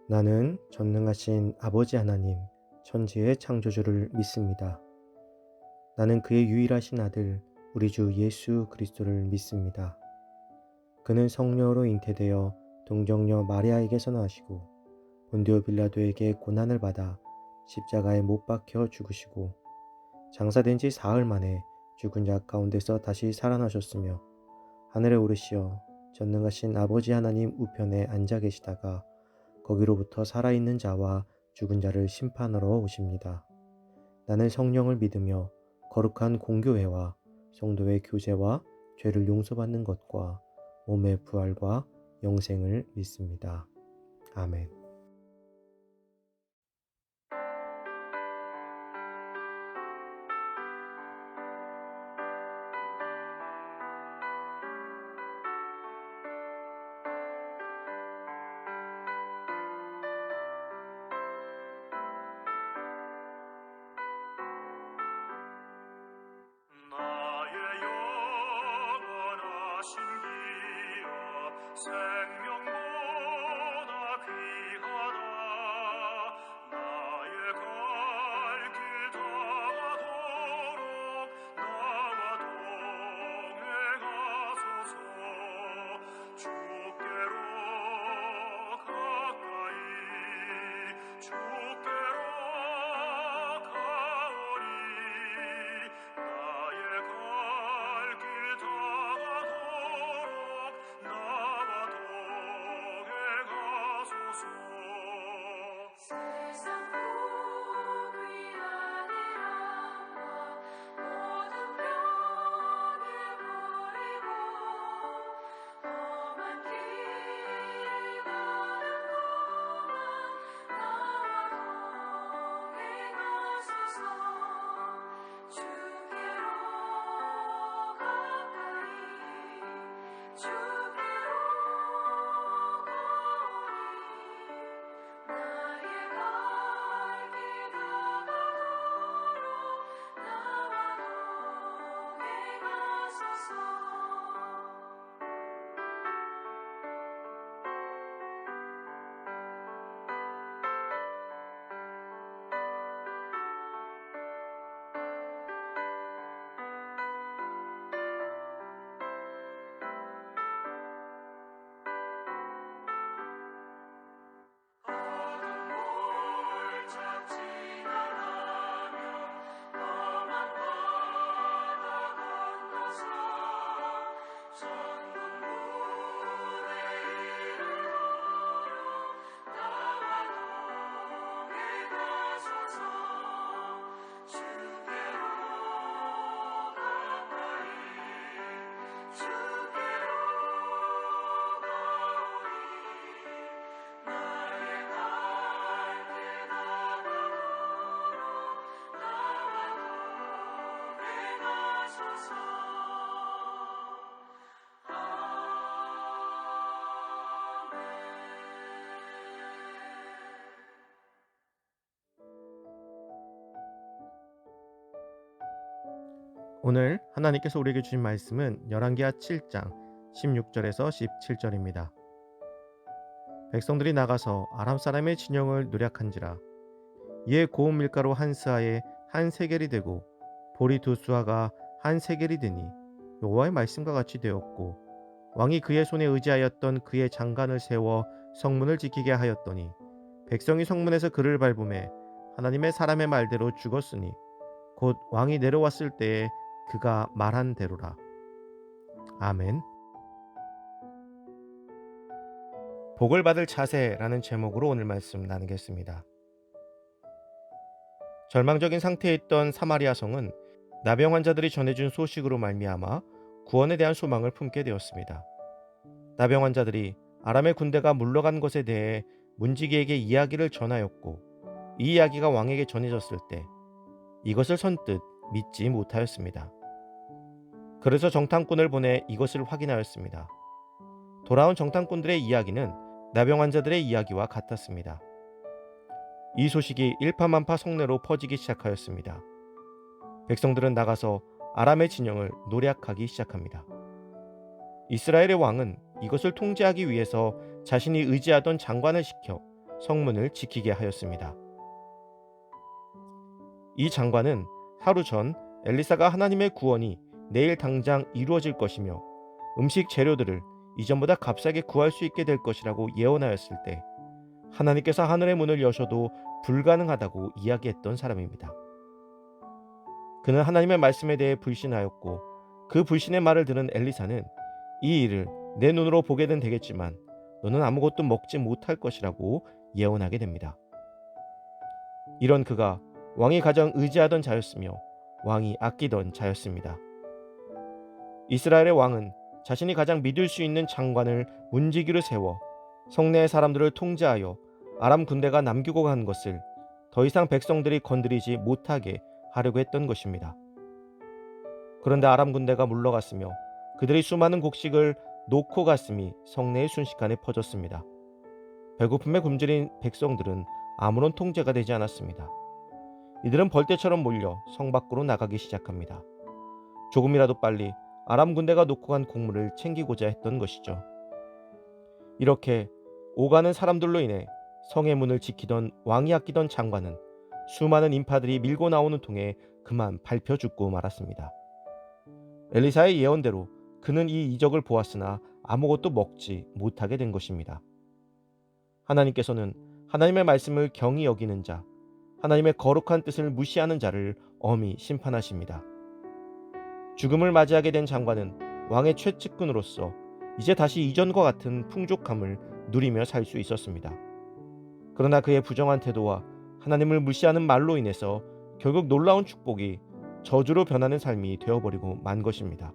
나는 전능하신 아버지 하나님, 천지의 창조주를 믿습니다. 나는 그의 유일하신 아들, 우리 주 예수 그리스도를 믿습니다. 그는 성령으로 잉태되어 동정녀 마리아에게서 나시고 본디오 빌라도에게 고난을 받아 십자가에 못 박혀 죽으시고 장사된 지 사흘 만에 죽은 자 가운데서 다시 살아나셨으며 하늘에 오르시어 전능하신 아버지 하나님 우편에 앉아 계시다가 거기로부터 살아있는 자와 죽은 자를 심판하러 오십니다. 나는 성령을 믿으며 거룩한 공교회와 성도의 교제와 죄를 용서받는 것과 몸의 부활과 영생을 믿습니다. 아멘. 나의 영원하신 기여 생명보다 귀하다. 나의 갈 길 다가도록 나와 동행하소서. 주께로 가까이 주께로 가오리. 나의 갈 길 다가도록 나와 동행하소서. 세상 복이 아니라 모든 병을 버리고 험한 길 가는 동안 나와 동행하소서. 주께로 가까이 주께로 가오리. 나의 갈 길 다가도록 나와 동행하소서. 어둠 물 찾지 나가며 험한 바다 건너서 천국 문에 이르도록 나와 동행하소서. 주께로 가까이 주께로 가오리. 나의 갈 길 다가도록 나와 동행하소서. 오늘 하나님께서 우리에게 주신 말씀은 열왕기하 7장 16절에서 17절입니다. 백성들이 나가서 아람 사람의 진영을 노략한지라. 이에 고운 밀가루 한 스아에 한 세겔이 되고 보리 두 수아가 한 세겔이 되니 여호와의 말씀과 같이 되었고, 왕이 그의 손에 의지하였던 그의 장관을 세워 성문을 지키게 하였더니 백성이 성문에서 그를 밟음에 하나님의 사람의 말대로 죽었으니 곧 왕이 내려왔을 때에 그가 말한 대로라. 아멘. 복을 받을 자세라는 제목으로 오늘 말씀 나누겠습니다. 절망적인 상태에 있던 사마리아 성은 나병 환자들이 전해준 소식으로 말미암아 구원에 대한 소망을 품게 되었습니다. 나병 환자들이 아람의 군대가 물러간 것에 대해 문지기에게 이야기를 전하였고, 이 이야기가 왕에게 전해졌을 때 이것을 선뜻 믿지 못하였습니다. 그래서 정탐꾼을 보내 이것을 확인하였습니다. 돌아온 정탐꾼들의 이야기는 나병 환자들의 이야기와 같았습니다. 이 소식이 일파만파 성내로 퍼지기 시작하였습니다. 백성들은 나가서 아람의 진영을 노략하기 시작합니다. 이스라엘의 왕은 이것을 통제하기 위해서 자신이 의지하던 장관을 시켜 성문을 지키게 하였습니다. 이 장관은 하루 전 엘리사가 하나님의 구원이 내일 당장 이루어질 것이며 음식 재료들을 이전보다 값싸게 구할 수 있게 될 것이라고 예언하였을 때 하나님께서 하늘의 문을 여셔도 불가능하다고 이야기했던 사람입니다. 그는 하나님의 말씀에 대해 불신하였고 그 불신의 말을 들은 엘리사는 이 일을 내 눈으로 보게는 되겠지만 너는 아무것도 먹지 못할 것이라고 예언하게 됩니다. 이런 그가 왕이 가장 의지하던 자였으며 왕이 아끼던 자였습니다. 이스라엘의 왕은 자신이 가장 믿을 수 있는 장관을 문지기로 세워 성내의 사람들을 통제하여 아람 군대가 남기고 간 것을 더 이상 백성들이 건드리지 못하게 하려고 했던 것입니다. 그런데 아람 군대가 물러갔으며 그들이 수많은 곡식을 놓고 갔음이 성내에 순식간에 퍼졌습니다. 배고픔에 굶주린 백성들은 아무런 통제가 되지 않았습니다. 이들은 벌떼처럼 몰려 성 밖으로 나가기 시작합니다. 조금이라도 빨리 아람 군대가 놓고 간 곡물을 챙기고자 했던 것이죠. 이렇게 오가는 사람들로 인해 성의 문을 지키던 왕이 아끼던 장관은 수많은 인파들이 밀고 나오는 통에 그만 밟혀 죽고 말았습니다. 엘리사의 예언대로 그는 이 이적을 보았으나 아무것도 먹지 못하게 된 것입니다. 하나님께서는 하나님의 말씀을 경히 여기는 자, 하나님의 거룩한 뜻을 무시하는 자를 엄히 심판하십니다. 죽음을 맞이하게 된 장관은 왕의 최측근으로서 이제 다시 이전과 같은 풍족함을 누리며 살 수 있었습니다. 그러나 그의 부정한 태도와 하나님을 무시하는 말로 인해서 결국 놀라운 축복이 저주로 변하는 삶이 되어버리고 만 것입니다.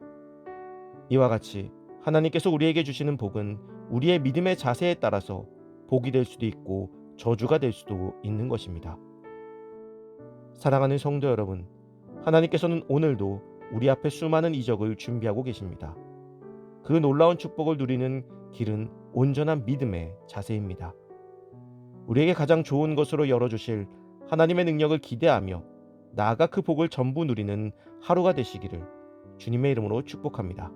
이와 같이 하나님께서 우리에게 주시는 복은 우리의 믿음의 자세에 따라서 복이 될 수도 있고 저주가 될 수도 있는 것입니다. 사랑하는 성도 여러분, 하나님께서는 오늘도 우리 앞에 수많은 이적을 준비하고 계십니다. 그 놀라운 축복을 누리는 길은 온전한 믿음의 자세입니다. 우리에게 가장 좋은 것으로 열어주실 하나님의 능력을 기대하며 나아가 그 복을 전부 누리는 하루가 되시기를 주님의 이름으로 축복합니다.